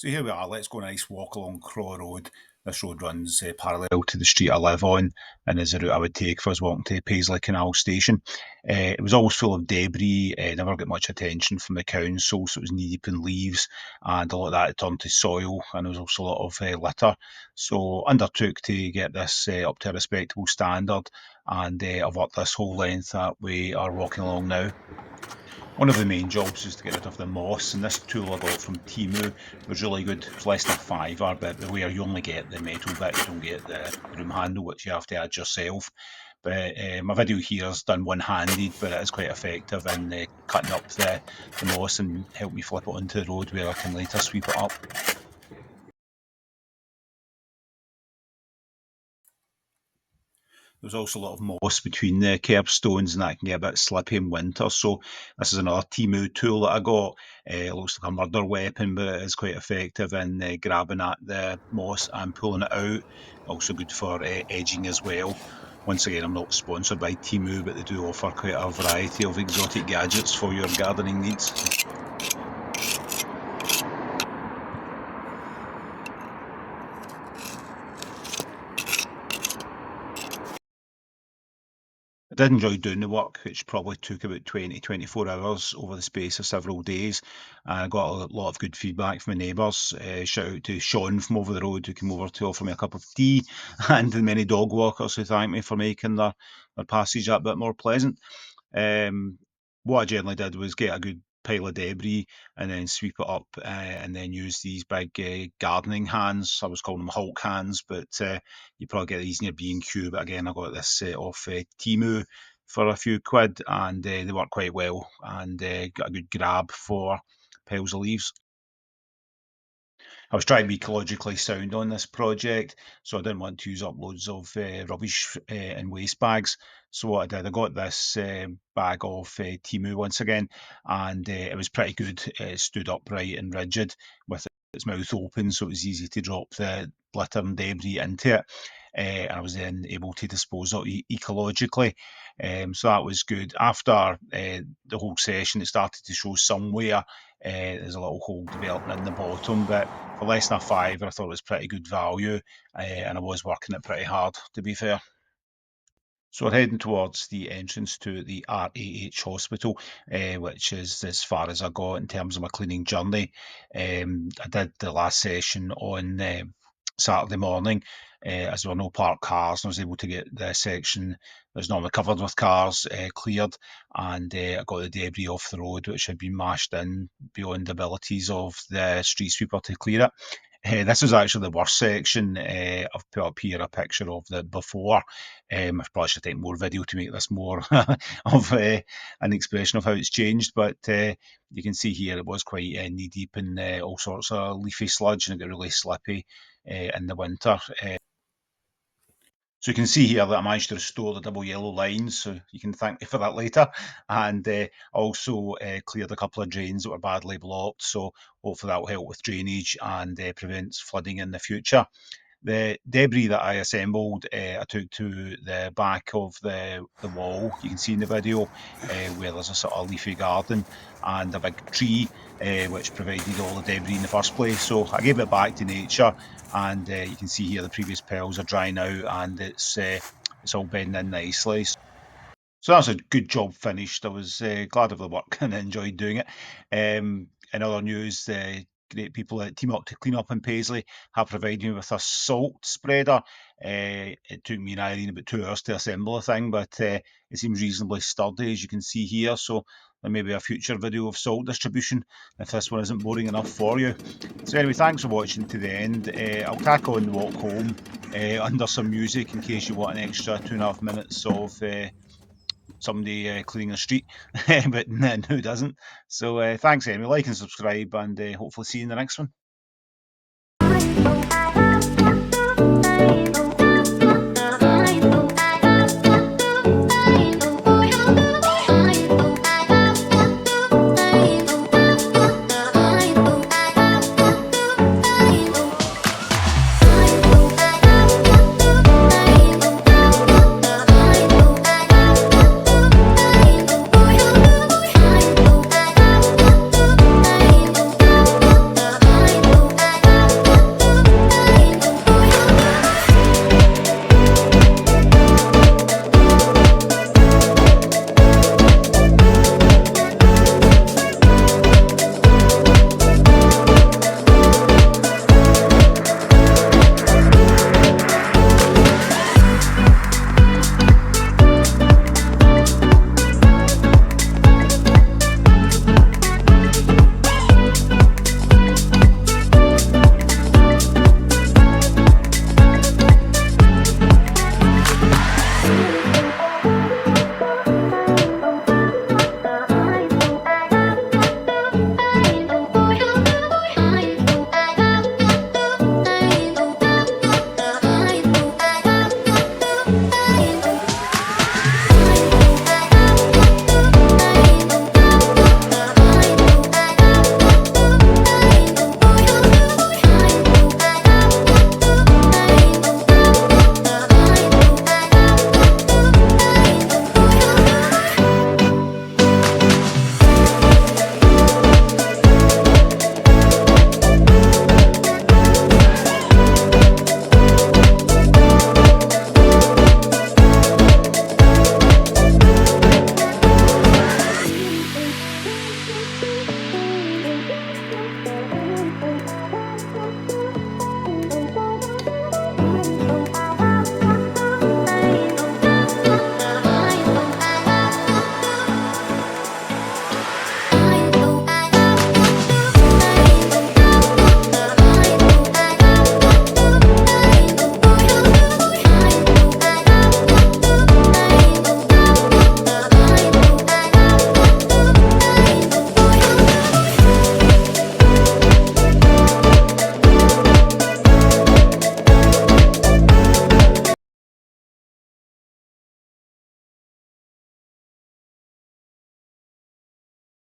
So here we are, let's go on a nice walk along Craw Road. This road runs parallel to the street I live on and is the route I would take if I was walking to Paisley Canal Station. It was always full of debris, never got much attention from the council, so it was knee deep in leaves and a lot of that had turned to soil, and there was also a lot of litter. So undertook to get this up to a respectable standard, and I've worked this whole length that we are walking along now. One of the main jobs is to get rid of the moss, and this tool I got from TEMU was really good. It was less than a fiver, but beware, you only get the metal bit, you don't get the broom handle, which you have to add yourself. But my video here is done one-handed, but it is quite effective in cutting up the moss and help me flip it onto the road where I can later sweep it up. There's also a lot of moss between the curbstones, and that can get a bit slippy in winter. So this is another TEMU tool that I got. It looks like a murder weapon, but it is quite effective in grabbing at the moss and pulling it out. Also good for edging as well. Once again, I'm not sponsored by TEMU, but they do offer quite a variety of exotic gadgets for your gardening needs. I did enjoy doing the work, which probably took about 20, 24 hours over the space of several days. And I got a lot of good feedback from my neighbours. Shout out to Sean from over the road, who came over to offer me a cup of tea, and the many dog walkers who thanked me for making their passage that bit more pleasant. Um, what I generally did was get a good pile of debris and then sweep it up, and then use these big gardening hands. I was calling them Hulk hands, but you probably get these in your B&Q. But again, I got this off Temu for a few quid, and they work quite well, and got a good grab for piles of leaves. I was trying to be ecologically sound on this project, so I didn't want to use up loads of rubbish and waste bags. So what I did, I got this bag of Temu once again, and it was pretty good. It stood upright and rigid with its mouth open, so it was easy to drop the litter and debris into it. And I was then able to dispose of it ecologically. So that was good. After the whole session, it started to show somewhere there's a little hole developing in the bottom, but for less than a fiver, I thought it was pretty good value, and I was working it pretty hard, to be fair. So we're heading towards the entrance to the RAH hospital, which is as far as I got in terms of my cleaning journey. I did the last session on Saturday morning, as there were no parked cars, and I was able to get the section that's normally covered with cars cleared, and I got the debris off the road, which had been mashed in beyond the abilities of the street sweeper to clear it. This was actually the worst section. I've put up here a picture of the before. I probably should take more video to make this more of an expression of how it's changed, but you can see here it was quite knee deep in all sorts of leafy sludge, and it got really slippy in the winter. So you can see here that I managed to restore the double yellow lines, so you can thank me for that later. And also cleared a couple of drains that were badly blocked, so hopefully that will help with drainage and prevents flooding in the future. The debris that I assembled, I took to the back of the wall. You can see in the video where there's a sort of leafy garden and a big tree, which provided all the debris in the first place. So I gave it back to nature, and you can see here the previous piles are drying out, and it's all bedding in nicely. So that's a good job finished. I was glad of the work and enjoyed doing it. In other news, the great people at Team Up to Clean Up in Paisley have provided me with a salt spreader. It took me and Irene about 2 hours to assemble the thing, but it seems reasonably sturdy, as you can see here. So there may be a future video of salt distribution if this one isn't boring enough for you. So anyway, thanks for watching to the end. I'll tack on the walk home under some music in case you want an extra 2.5 minutes of somebody cleaning the street, but who doesn't? So thanks anyway, like and subscribe, and hopefully see you in the next one.